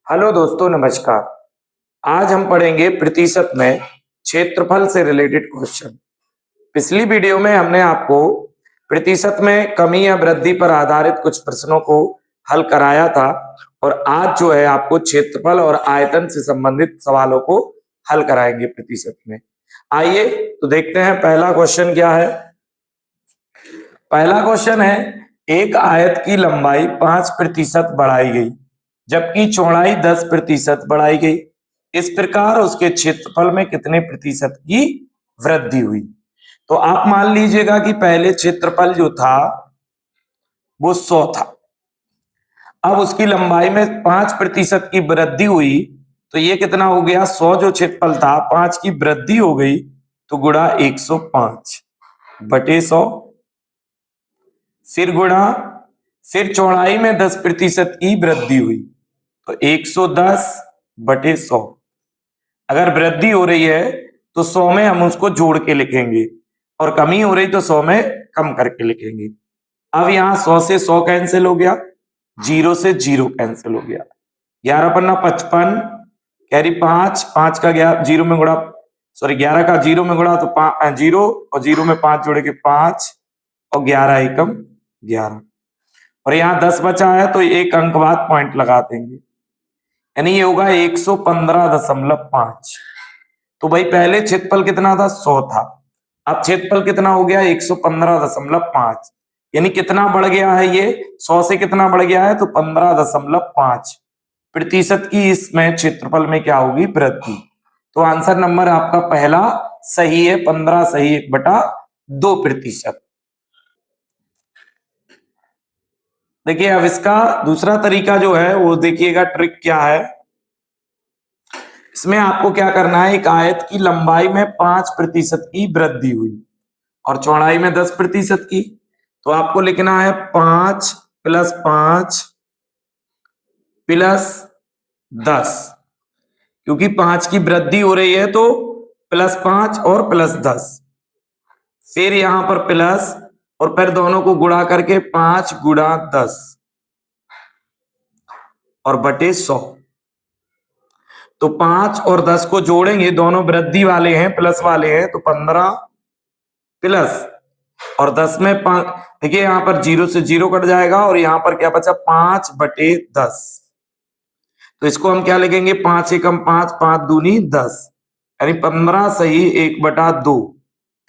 Hello दोस्तों, नमस्कार। आज हम पढ़ेंगे प्रतिशत में क्षेत्रफल से रिलेटेड क्वेश्चन। पिछली वीडियो में हमने आपको प्रतिशत में कमी या वृद्धि पर आधारित कुछ प्रश्नों को हल कराया था और आज जो है आपको क्षेत्रफल और आयतन से संबंधित सवालों को हल कराएंगे प्रतिशत में। आइए तो देखते हैं पहला क्वेश्चन क्या है। पहला क्वेश्चन है, एक आयत की लंबाई 5% बढ़ाई गई जबकि चौड़ाई 10% बढ़ाई गई। इस प्रकार उसके क्षेत्रफल में कितने प्रतिशत की वृद्धि हुई? तो आप मान लीजिएगा कि पहले क्षेत्रफल जो था वो 100 था। अब उसकी लंबाई में 5% की वृद्धि हुई तो ये कितना हो गया? 100 जो क्षेत्रफल था 5 की वृद्धि हो गई तो गुणा 105 बटे 100, फिर गुणा, फिर चौड़ाई में 10% की वृद्धि हुई तो 110 बटे 100। अगर वृद्धि हो रही है तो 100 में हम उसको जोड़ के लिखेंगे और कमी हो रही तो 100 में कम करके लिखेंगे। अब यहां 100 से 100 कैंसिल हो गया, 0 से 0 कैंसिल हो गया। 11 पन्ना 55, कैरी 5, 5 का 0 में गुणा, सॉरी 11 का 0 में गुणा तो 0 और 0 में 5 जोड़े के 5 और 11 एकम 11 और यहाँ 10 बचा है तो एक अंक बाद पॉइंट लगा देंगे, यानी ये होगा 115.5। तो भाई पहले क्षेत्रफल कितना था? 100 था। अब क्षेत्रफल कितना हो गया? 115.5, यानी कितना बढ़ गया है ये? 100 से कितना बढ़ गया है? तो 15.5 प्रतिशत की इसमें क्षेत्रफल में क्या होगी? वृद्धि। तो आंसर नंबर आपका पहला सही है, 15 सही 1/2%। देखिए अब इसका दूसरा तरीका जो है वो देखिएगा, ट्रिक क्या है। इसमें आपको क्या करना है, एक आयत की लंबाई में 5% की वृद्धि हुई और चौड़ाई में 10% की, तो आपको लिखना है 5 + 5 + 10, क्योंकि 5 की वृद्धि हो रही है तो +5 और +10, फिर यहां पर प्लस और फिर दोनों को गुणा करके 5 × 10 और बटे 100। तो 5 और 10 को जोड़ेंगे, दोनों वृद्धि वाले हैं, प्लस वाले हैं, तो 15 प्लस और 10 में 5, देखिए यहां पर 0 से 0 कट जाएगा और यहां पर क्या बचा? 5/10। तो इसको हम क्या लिखेंगे? 5 एकम 5, 5 दूनी 10, यानी 15 सही 1/2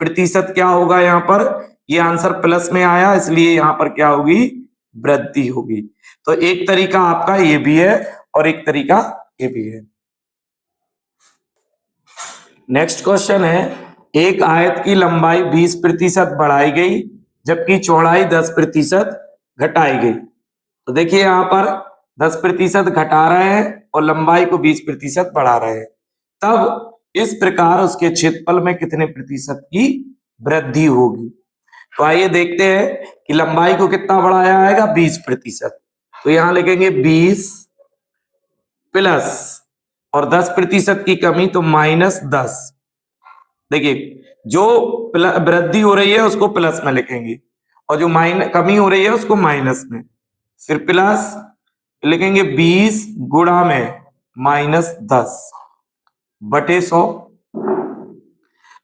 प्रतिशत क्या होगा यहाँ पर? ये आंसर प्लस में आया इसलिए यहाँ पर क्या होगी? वृद्धि होगी। तो एक तरीका आपका ये भी है और एक तरीका ये भी है। नेक्स्ट क्वेश्चन है, एक आयत की लंबाई 20% बढ़ाई गई जबकि चौड़ाई 10% घटाई गई। तो देखिए यहां पर 10% घटा रहे हैं और लंबाई को 20% बढ़ा रहे हैं, तब इस प्रकार उसके क्षेत्रफल में कितने प्रतिशत की वृद्धि होगी? तो आइए देखते हैं कि लंबाई को कितना बढ़ाया जाएगा? 20%। तो यहां लिखेंगे 20 प्लस और 10% की कमी तो -10। देखिए जो वृद्धि हो रही है उसको प्लस में लिखेंगे और जो कमी हो रही है उसको माइनस में, फिर प्लस लिखेंगे 20 गुणा में -10 बटे 100।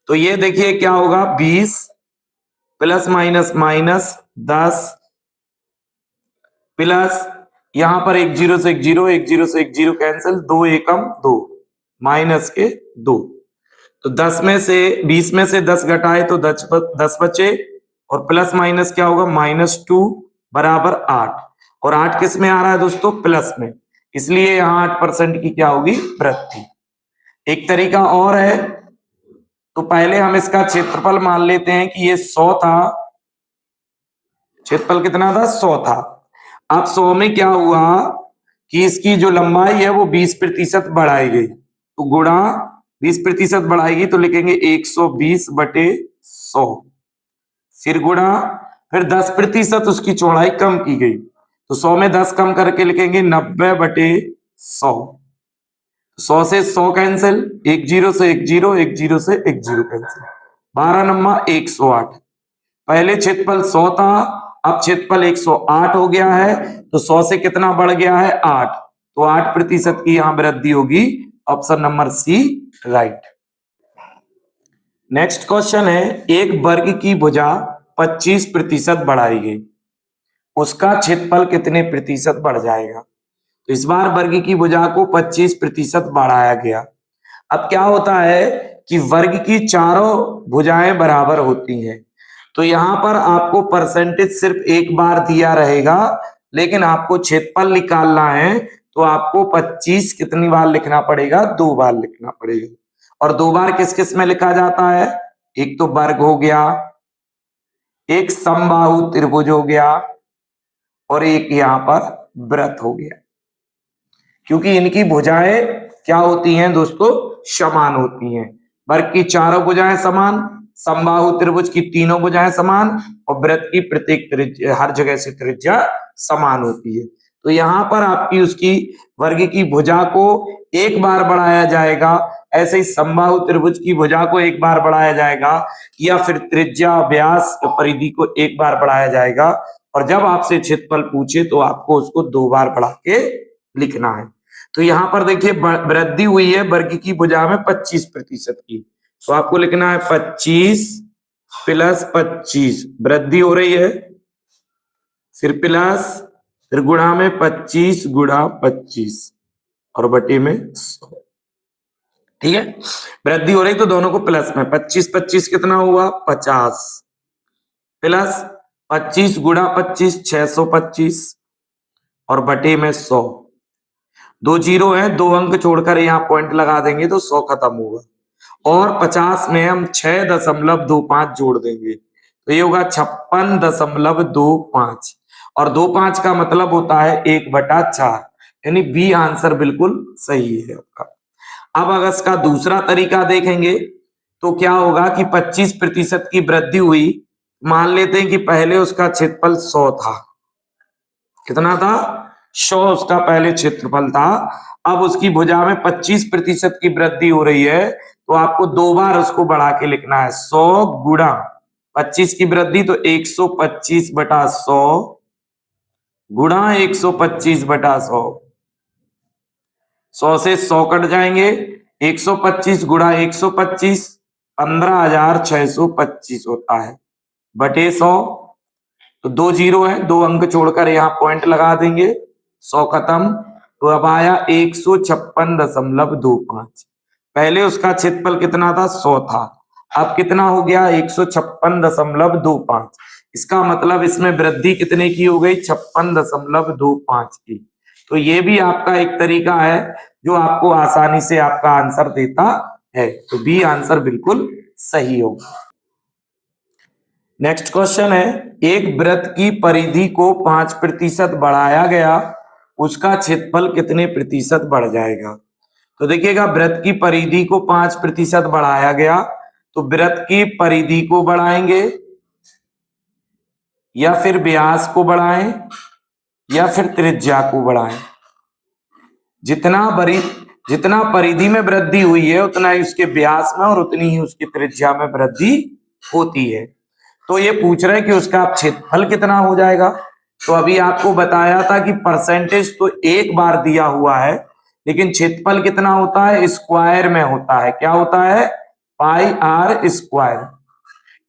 तो ये देखिए क्या होगा? 20 प्लस माइनस माइनस 10 प्लस यहां पर 1 0 से 1 0, 1 0 से 1 0 कैंसिल, 2 एकम 2 माइनस के 2। तो 10 में से 20 में से 10 घटाए तो 10 बचे और प्लस माइनस क्या होगा? -2 बराबर 8, और 8 किस में आ रहा है दोस्तों? प्लस में, इसलिए यहां 8% की क्या होगी? वृद्धि। एक तरीका और है, तो पहले हम इसका क्षेत्रफल मान लेते हैं कि ये 100 था, क्षेत्रफल कितना था? 100 था। अब 100 में क्या हुआ कि इसकी जो लंबाई है वो 20% बढ़ाई गई, तो गुणा 20% बढ़ाएगी तो लिखेंगे 120/100, फिर गुणा, फिर 10% उसकी चौड़ाई कम की गई तो 100 में 10 कम करके लिखेंगे 90/100। 100 से 100 कैंसिल, 1 0 से 1 0, 1 0 से 1 0 कैंसिल, 12 नंबर 108। पहले क्षेत्रफल 100 था, अब क्षेत्रफल 108 हो गया है, तो 100 से कितना बढ़ गया है? 8, तो 8% की यहां वृद्धि होगी। Option number C right. Next question है, एक वर्ग की भुजा 25% बढ़ाई गई, उसका क्षेत्रफल कितने प्रतिशत बढ़ जाएगा। तो इस बार वर्ग की भुजा को 25% बढ़ाया गया। अब क्या होता है कि वर्ग की चारों भुजाएं बराबर होती हैं, तो यहां पर आपको परसेंटेज सिर्फ एक बार दिया रहेगा, लेकिन आपको क्षेत्रफल निकालना है तो आपको 25 कितनी बार लिखना पड़ेगा, 2 बार लिखना पड़ेगा। और 2 बार किस किस में लिखा जाता है, एक तो वर्ग हो गया, एक समबाहु त्रिभुज हो गया, और एक यहां पर वृत्त हो गया। क्योंकि इनकी भुजाएं क्या होती हैं दोस्तों, समान होती हैं। वर्ग की चारों भुजाएं समान, समबाहु त्रिभुज की तीनों भुजाएं समान, और वृत्त की प्रत्येक त्रिज्या हर जगह से त्रिज्या समान होती है। तो यहां पर आपकी उसकी वर्ग की भुजा को एक बार बढ़ाया जाएगा, ऐसे ही समबाहु त्रिभुज की भुजा को एक बार बढ़ाया जाएगा, या फिर त्रिज्या व्यास परिधि को एक बार बढ़ाया जाएगा। और जब आपसे क्षेत्रफल पूछे तो आपको उसको 2 बार बढ़ा के लिखना है। तो यहां पर देखिए वृद्धि हुई है वर्ग की भुजा में 25% की, तो आपको लिखना है 25 प्लस 25, वृद्धि हो रही है, फिर प्लस, फिर गुणा में 25 गुणा 25 और बटे में 100। ठीक है, वृद्धि हो रही तो दोनों को प्लस में, 25 25 कितना हुआ 50, प्लस 25 गुणा 25 625 और बटे में 100। 2 जीरो है, 2 अंक छोड़कर यहाँ पॉइंट लगा देंगे तो 100 खत्म होगा, और 50 में हम 6.25 जोड़ देंगे तो ये होगा 56.25, और 25 का मतलब होता है 1/4, यानी बी आंसर बिल्कुल सही है आपका। अब अगर इसका दूसरा तरीका देखेंगे तो क्या होगा कि 25% की वृद्धि हुई, मान लेते हैं कि पहले उसका क्षेत्रफल 100 था, कितना था 100 उसका पहले क्षेत्रफल था। अब उसकी भुजा में 25% की वृद्धि हो रही है, तो आपको 2 बार उसको बढ़ा के लिखना है, 100 गुणा 25 की वृद्धि तो 125/100 गुणा 125/100, 100 से 100 कट जाएंगे, 125 गुणा 125 15,625 होता है, बटे 100। तो 2 जीरो है, 2 अंक छोड़कर यहाँ पॉइंट लगा देंगे, 100 खत्म, तो अब आया 156.25। पहले उसका क्षेत्रफल कितना था 100 था, अब कितना हो गया 156.25। इसका मतलब इसमें वृद्धि कितने की हो गई 56.25 की। तो ये भी आपका एक तरीका है जो आपको आसानी से आपका आंसर देता है, तो बी आंसर बिल्कुल सही होगा। नेक्स्ट क्वेश्चन है, एक वृत्त की परिधि को 5% बढ़ाया गया, उसका क्षेत्रफल कितने प्रतिशत बढ़ जाएगा। तो देखिएगा वृत्त की परिधि को 5% बढ़ाया गया, तो वृत्त की परिधि को बढ़ाएंगे, या फिर व्यास को बढ़ाएं, या फिर त्रिज्या को बढ़ाएं। जितना परिधि में वृद्धि हुई है उतना ही उसके व्यास में और उतनी ही उसकी त्रिज्या में वृद्धि होती है। तो ये पूछ रहे हैं कि उसका क्षेत्रफल कितना हो जाएगा। तो अभी आपको बताया था कि परसेंटेज तो एक बार दिया हुआ है, लेकिन क्षेत्रफल कितना होता है स्क्वायर में होता है, क्या होता है पाई आर स्क्वायर।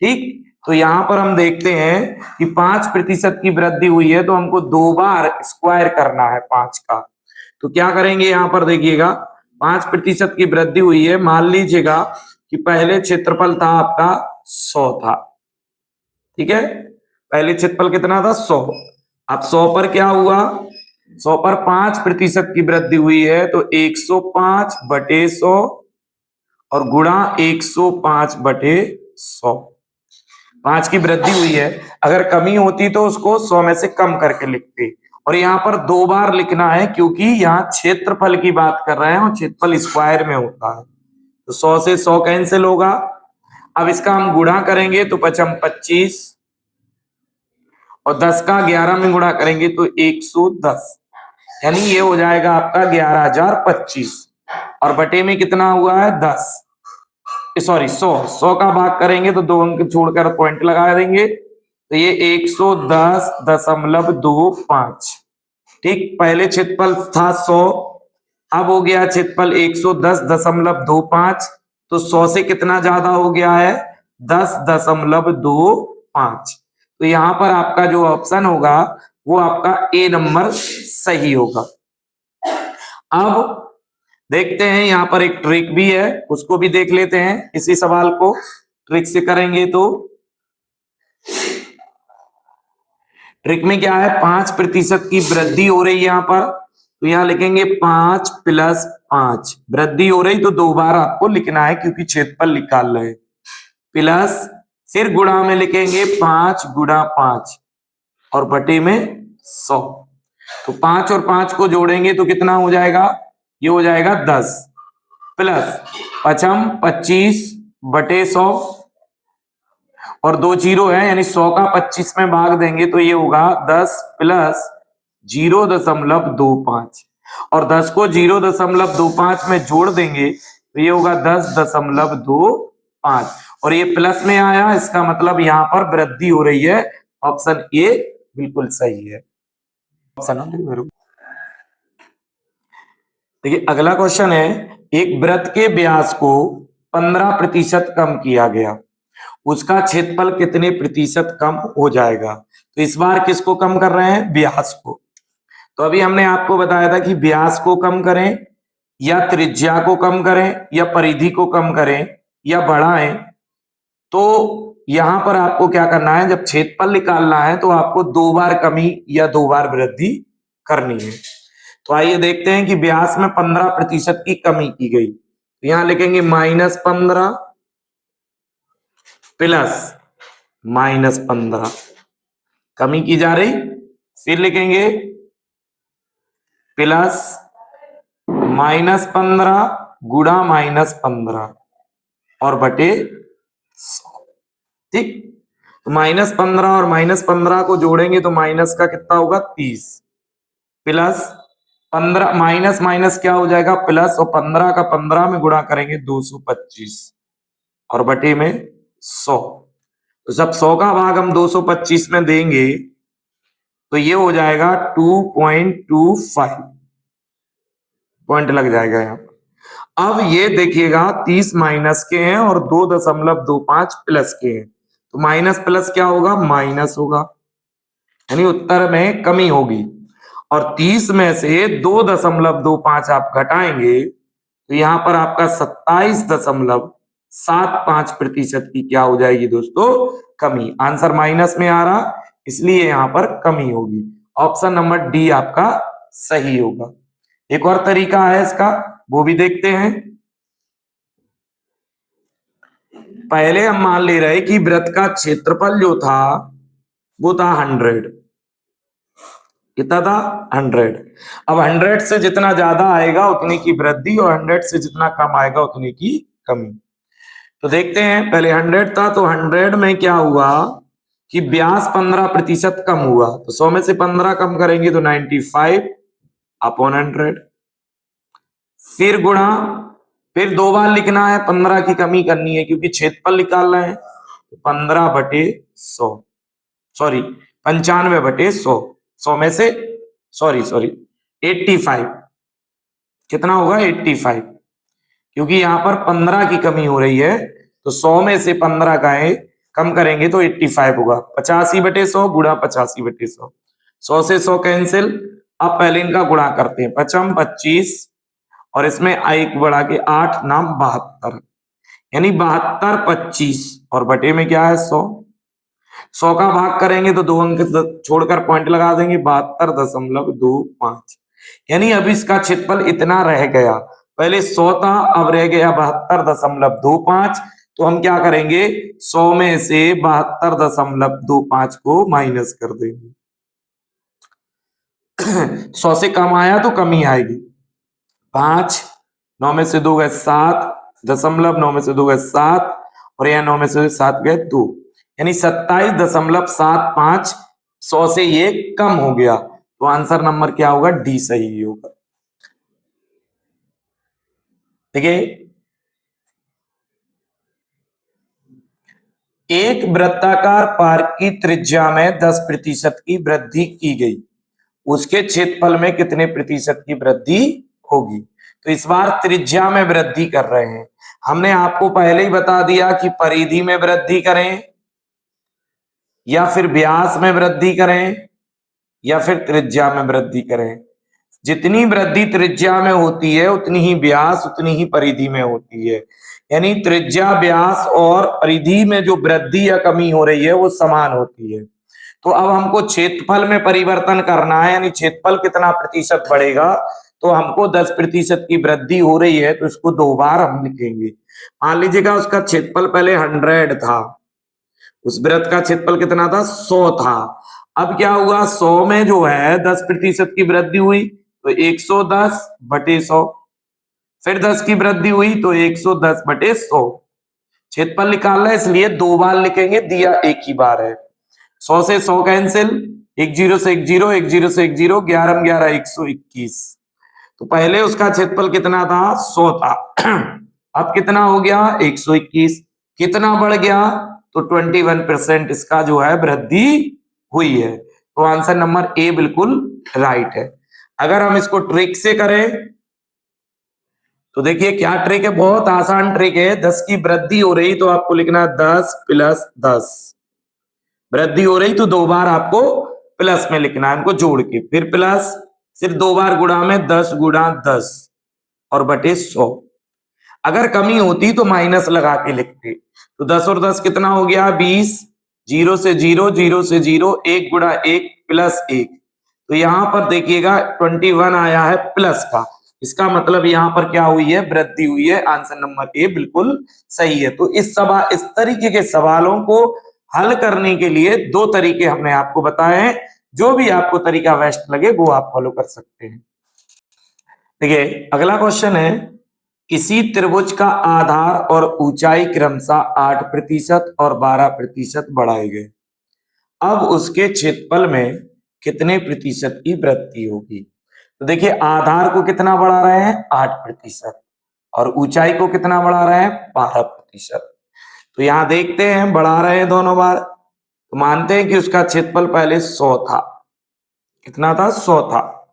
ठीक, तो यहां पर हम देखते हैं कि 5% की वृद्धि हुई है, तो हमको 2 बार स्क्वायर करना है 5 का। तो क्या करेंगे, यहां पर देखिएगा 5% की वृद्धि हुई है, मान लीजिएगा कि पहले क्षेत्रफल था आपका 100 था, ठीक है, पहले क्षेत्रफल कितना था 100। अब 100 पर क्या हुआ, 100 पर 5% की वृद्धि हुई है, तो 105/100 और गुणा 105/100। 5 की वृद्धि हुई है, अगर कमी होती तो उसको 100 में से कम करके लिखते, और यहाँ पर 2 बार लिखना है क्योंकि यहाँ क्षेत्रफल की बात कर रहे हैं और क्षेत्रफल स्क्वायर में होता है। तो 100 से 100 कैंसिल होगा। अब इसका हम गुणा करेंगे तो 25 और 10 का 11 में गुणा करेंगे तो 110, यानी ये हो जाएगा आपका 11,025, और बटे में कितना हुआ है 10, सॉरी 100 का भाग करेंगे तो 2 अंक छोड़कर पॉइंट लगा देंगे, तो ये 110.25, ठीक, पहले क्षेत्रफल था 100, अब हो गया क्षेत्रफल 110.25, तो 100 से कितना ज्यादा हो गया है, 10.25। तो यहाँ पर आपका जो ऑप्शन होगा वो आपका ए नंबर सही होगा। अब देखते हैं, यहाँ पर एक ट्रिक भी है, उसको भी देख लेते हैं। इसी सवाल को ट्रिक से करेंगे तो ट्रिक में क्या है, 5% की वृद्धि हो रही है यहाँ पर, तो यहाँ लिखेंगे 5 + 5, वृद्धि हो रही तो 2 बार आपको लिखना है क्योंकि क्षेत्रफल निकाल रहे हैं, प्लस फिर गुणा में लिखेंगे 5 × 5 और बटे में 100। तो 5 और 5 को जोड़ेंगे तो कितना हो जाएगा, ये हो जाएगा 10, प्लस 5 25/100 और 2 जीरो है, यानी 100 का 25 में भाग देंगे तो ये होगा 10 + 0.25 और 10 को 0.25 में जोड़ देंगे तो ये होगा 10.25 और ये प्लस में आया, इसका मतलब यहाँ पर वृद्धि हो रही है। ऑप्शन ए बिल्कुल सही है। ऑप्शन देखिए, अगला क्वेश्चन है, एक वृत्त के व्यास को 15% कम किया गया, उसका क्षेत्रफल कितने प्रतिशत कम हो जाएगा। तो इस बार किसको कम कर रहे हैं, व्यास को। तो अभी हमने आपको बताया था कि व्यास को कम करें या त्रिज्या को कम करें या परिधि को कम करें या बढ़ाएं। तो यहां पर आपको क्या करना है, जब क्षेत्रफल निकालना है तो आपको 2 बार कमी या 2 बार वृद्धि करनी है। तो आइए देखते हैं कि व्यास में 15% की कमी की गई, तो यहां लिखेंगे -15 प्लस -15, कमी की जा रही, फिर लिखेंगे प्लस -15 गुणा -15 और बटे 100। ठीक, तो -15 और -15 को जोड़ेंगे तो माइनस का कितना होगा, 30, प्लस 15 माइनस माइनस क्या हो जाएगा, प्लस, और 15 का 15 में गुणा करेंगे 225 और बटे में 100। तो जब 100 का भाग हम 225 में देंगे तो ये हो जाएगा 2.25 पॉइंट लग जाएगा यहाँ पर। अब ये देखिएगा 30 माइनस के हैं और 2.25 प्लस के हैं, तो माइनस प्लस क्या होगा, माइनस होगा, यानी उत्तर में कमी होगी। और 30 में से 2.25 आप घटाएंगे तो यहां पर आपका 27.75% की क्या हो जाएगी दोस्तों, कमी। आंसर माइनस में आ रहा, इसलिए यहां पर कमी होगी। ऑप्शन नंबर डी आपका सही होगा। एक और तरीका है इसका, वो भी देखते हैं। पहले हम मान ले रहे कि वृत्त का क्षेत्रफल जो था वो था 100, कितना था, 100। अब 100 से जितना ज्यादा आएगा उतनी की वृद्धि और 100 से जितना कम आएगा उतनी की कमी। तो देखते हैं, पहले 100 था तो 100 में क्या हुआ कि व्यास 15% कम हुआ, तो 100 में से 15 कम करेंगे तो 95/100, फिर गुणा, फिर 2 बार लिखना है, 15 की कमी करनी है क्योंकि क्षेत्रफल निकालना है, तो 15/100, सॉरी 95/100, 100 में से सॉरी 85, कितना होगा 85, क्योंकि यहां पर 15 की कमी हो रही है, तो 100 में से 15 का है कम करेंगे तो 85 होगा। 85/100 गुणा 85/100, 100 से 100 कैंसिल। अब पहले इनका गुणा करते हैं, 55 25 और इसमें एक बढ़ा के 8 नाम 72, यानी 72/25 और बटे में क्या है 100। 100 का भाग करेंगे तो 2 अंक छोड़कर पॉइंट लगा देंगे, 72.25, यानी अब इसका क्षेत्रफल इतना रह गया। पहले 100 था, अब रह गया 72.25, तो हम क्या करेंगे, 100 में से 72.25 को माइनस कर देंगे। 100 से कम आया तो कमी आएगी, 5, 9 में से 2 गए 7, 9 में से 2 गए 7 और यहाँ 9 में से 7 गए 2, यानी 27.75, 100 से ये कम हो गया, तो आंसर नंबर क्या होगा, डी सही होगा। देखिए, एक वृत्ताकार पार्क की त्रिज्या में 10% की वृद्धि की गई, उसके क्षेत्रफल में कितने प्रतिशत की वृद्धि होगी। तो इस बार त्रिज्या में वृद्धि कर रहे हैं। हमने आपको पहले ही बता दिया कि परिधि में वृद्धि करें या फिर व्यास में वृद्धि करें या फिर त्रिज्या में वृद्धि करें। जितनी वृद्धि त्रिज्या में होती है उतनी ही व्यास उतनी ही परिधि में होती है। यानी त्रिज्या, व्यास और परिधि में जो वृद्धि या कमी हो रही है वो समान होती है। तो अब हमको क्षेत्रफल में परिवर्तन करना है, यानी क्षेत्रफल कितना प्रतिशत बढ़ेगा। तो हमको 10% की वृद्धि हो रही है तो इसको 2 बार हम लिखेंगे। मान लीजिएगा उसका क्षेत्रफल पहले 100 था, उस वृत्त का क्षेत्रफल कितना था, 100 था। अब क्या हुआ, 100 में जो है 10% की वृद्धि हुई तो 110 बटे 100, फिर 10 की वृद्धि हुई तो 110 बटे 100। क्षेत्रफल निकालना है इसलिए 2 बार लिखेंगे, दिया एक ही बार है। 100 से 100 कैंसिल, 1 0 से 1 0, 1 0 से 1 0, 11 11 121। तो पहले उसका क्षेत्रफल कितना था, 100 था। अब कितना हो गया, 121। कितना बढ़ गया, तो 21% इसका जो है वृद्धि हुई है। तो आंसर नंबर ए बिल्कुल राइट है। अगर हम इसको ट्रिक से करें तो देखिए क्या ट्रिक है, बहुत आसान ट्रिक है। 10 की वृद्धि हो रही तो आपको लिखना है 10 प्लस 10, वृद्धि हो रही तो 2 बार आपको प्लस में लिखना है, इनको जोड़ के, फिर प्लस, फिर 2 बार गुणा में 10 गुणा 10 और बटे 100। अगर कमी होती तो माइनस लगा के लिखते। तो 10 और 10 कितना हो गया, 20, 0 से 0, 0 से 0, 1 गुणा 1 प्लस 1। तो यहां पर देखिएगा 21 आया है प्लस का, इसका मतलब यहां पर क्या हुई है, वृद्धि हुई है। आंसर नंबर ए बिल्कुल सही है। तो इस तरीके के सवालों को हल करने के लिए 2 तरीके हमने आपको बताए हैं। जो भी आपको तरीका बेस्ट लगे वो आप फॉलो कर सकते हैं। देखिए अगला क्वेश्चन है, किसी त्रिभुज का आधार और ऊंचाई क्रमशः 8% और 12% बढ़ाए गए। अब उसके क्षेत्रफल में कितने प्रतिशत की वृद्धि होगी। तो देखिए आधार को कितना बढ़ा रहे हैं, 8%, और ऊंचाई को कितना बढ़ा रहे हैं, 12%। तो यहां देखते हैं बढ़ा रहे हैं दोनों बार, तो मानते हैं कि उसका क्षेत्रफल पहले 100 था। कितना था, 100 था।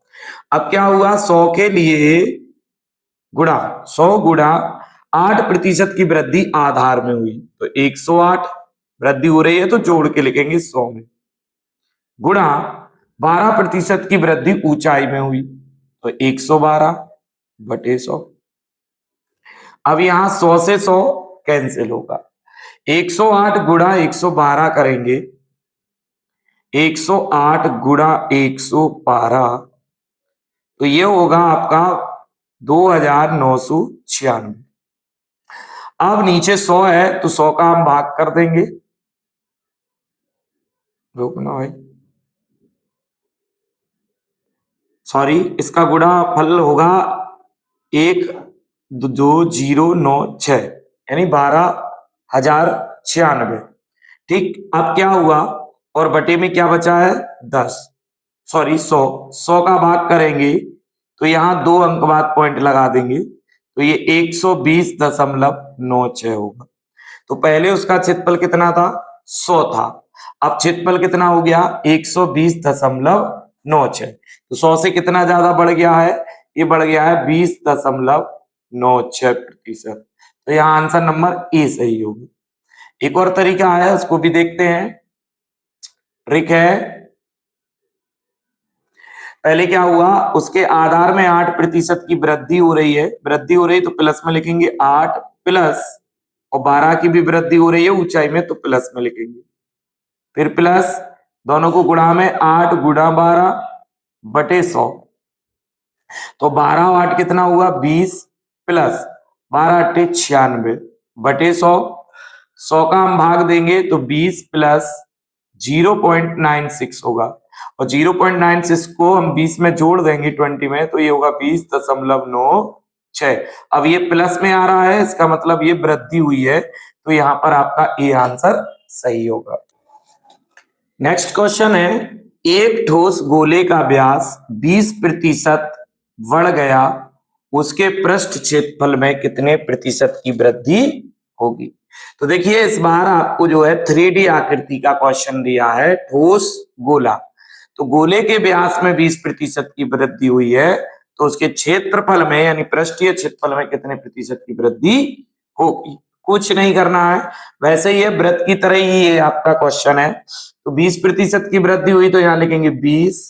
अब क्या हुआ, 100 के लिए गुणा 100 गुणा 8% की वृद्धि आधार में हुई तो 108 वृद्धि हो रही है तो जोड़ के लिखेंगे 100 में, गुणा 12% की वृद्धि ऊंचाई में हुई तो 112 बटे 100। अब यहां 100 से 100 कैंसिल होगा, 108 गुणा 112 करेंगे, 108 गुणा 112 तो ये होगा आपका 2996। अब नीचे 100 है तो 100 का हम भाग कर देंगे, रोकना भाई, सॉरी, इसका गुणा फल होगा 12096 यानी 12,096। ठीक, अब क्या हुआ, और बटे में क्या बचा है, 10, सॉरी 100, 100 का भाग करेंगे तो यहां 2 अंक बाद पॉइंट लगा देंगे तो ये 120.96 होगा। तो पहले उसका क्षेत्रफल कितना था, 100 था, अब क्षेत्रफल कितना हो गया, 120.96। तो 100 से कितना ज्यादा बढ़ गया है, ये बढ़ गया है 20.96%। तो यहाँ आंसर नंबर ए सही होगा। एक और तरीका है, उसको भी देखते हैं। ट्रिक है, पहले क्या हुआ, उसके आधार में 8% की वृद्धि हो रही है, वृद्धि हो रही तो प्लस में लिखेंगे 8 प्लस, और 12 की भी वृद्धि हो रही है ऊंचाई में तो प्लस में लिखेंगे, फिर प्लस, दोनों को गुणा में 8 गुणा 12 बटे 100। तो 12 और 8 कितना हुआ, 20 प्लस 12 8 96 बटे 100। 100 का हम भाग देंगे तो 20 प्लस 0.96 होगा, और 0.96 को हम 20 में जोड़ देंगे 20 में तो ये होगा 20.96। अब ये प्लस में आ रहा है, इसका मतलब ये वृद्धि हुई है, तो यहां पर आपका ए आंसर सही होगा। नेक्स्ट क्वेश्चन है, एक ठोस गोले का व्यास 20% बढ़ गया, उसके पृष्ठ क्षेत्रफल में कितने प्रतिशत की वृद्धि होगी। तो देखिए इस बार आपको जो है 3D आकृति का क्वेश्चन दिया है, ठोस गोला। तो गोले के व्यास में 20% की वृद्धि हुई है, तो उसके क्षेत्रफल में यानी पृष्ठीय क्षेत्रफल में कितने प्रतिशत की वृद्धि होगी? कुछ नहीं करना है, वैसे ही है वृत्त की तरह ही ये आपका क्वेश्चन है। तो 20% की वृद्धि हुई तो यहाँ लिखेंगे 20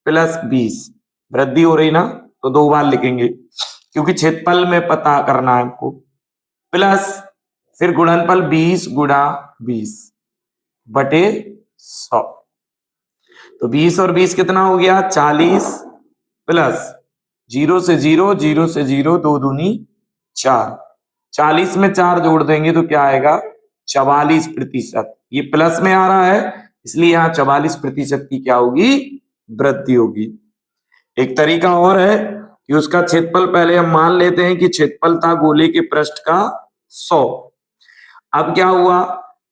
प्लस 20, वृद्धि हो रही ना, तो 2 बार लिखेंगे क्योंकि क्षेत्रफल में पता करना है हमको, प्लस फिर गुणनफल 20 गुणा 20 बटे 100। तो 20 और 20 कितना हो गया 40 प्लस 0 से 0, 0 से 0, 2 दूनी 4, 40 में 4 जोड़ देंगे तो क्या आएगा 44%। ये प्लस में आ रहा है इसलिए यहाँ 44% की क्या होगी वृद्धि होगी। एक तरीका और है कि उसका क्षेत्रफल पहले हम मान लेते हैं कि क्षेत्रफल था गोले के पृष्ठ का 100। अब क्या हुआ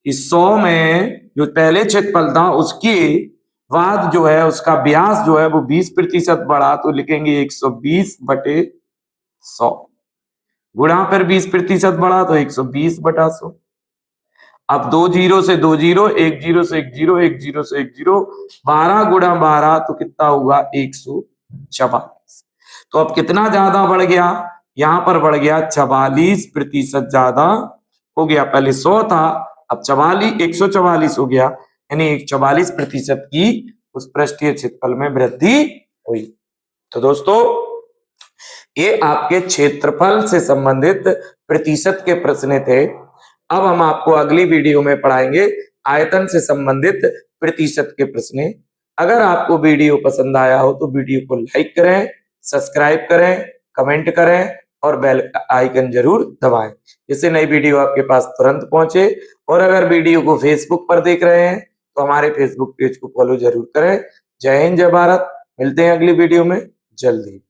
इस 100 में जो पहले क्षेत्रफल था उसके बाद जो है उसका व्यास जो है वो 20% बढ़ा, तो लिखेंगे 120 बटे 100 गुणा फिर 20% बढ़ा तो 120 बटा 100। अब 2 जीरो से 2 जीरो, 1 जीरो से 1 जीरो, 1 जीरो से 1 जीरो, 12 गुणा 12 तो कितना होगा 144। तो अब कितना ज्यादा बढ़ गया, यहां पर बढ़ गया 44% ज्यादा हो गया। पहले 100 था, अब 144 हो गया, यानी 44% की उस पृष्ठीय क्षेत्रफल में वृद्धि हुई। तो दोस्तों ये आपके क्षेत्रफल से संबंधित प्रतिशत के प्रश्न थे। अब हम आपको अगली वीडियो में पढ़ाएंगे आयतन से संबंधित प्रतिशत के प्रश्न। अगर आपको वीडियो पसंद आया हो तो वीडियो को लाइक करें, सब्सक्राइब करें, कमेंट करें और बेल आइकन जरूर दबाएं, जिससे नई वीडियो आपके पास तुरंत पहुंचे। और अगर वीडियो को फेसबुक पर देख रहे हैं तो हमारे फेसबुक पेज को फॉलो जरूर करें। जय हिंद, जय भारत। मिलते हैं अगली वीडियो में जल्दी।